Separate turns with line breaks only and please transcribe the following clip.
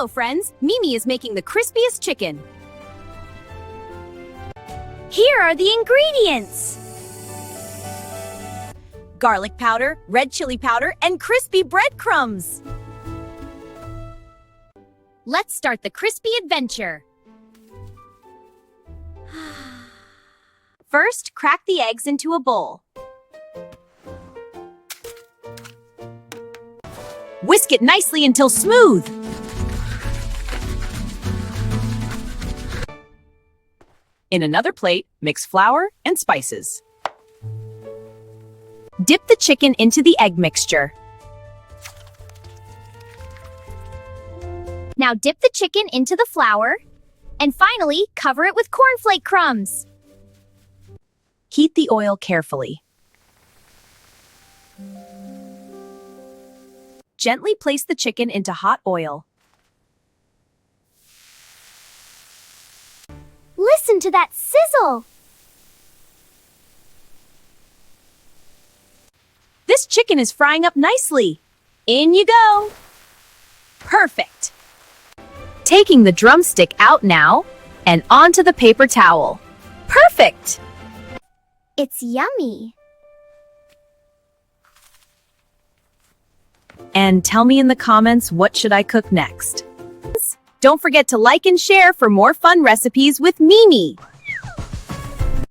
Hello, friends! Mimi is making the crispiest chicken.
Here are the ingredients.
Garlic powder, red chili powder, and crispy breadcrumbs. Let's start the crispy adventure. First, crack the eggs into a bowl. Whisk it nicely until smooth. In another plate, mix flour and spices. Dip the chicken into the egg mixture.
Now dip the chicken into the flour. And finally, cover it with cornflake crumbs.
Heat the oil carefully. Gently place the chicken into hot oil.
Listen to that sizzle!
This chicken is frying up nicely. In you go! Perfect! Taking the drumstick out now, and onto the paper towel. Perfect!
It's yummy.
And tell me in the comments, what should I cook next? Don't forget to like and share for more fun recipes with Mimi.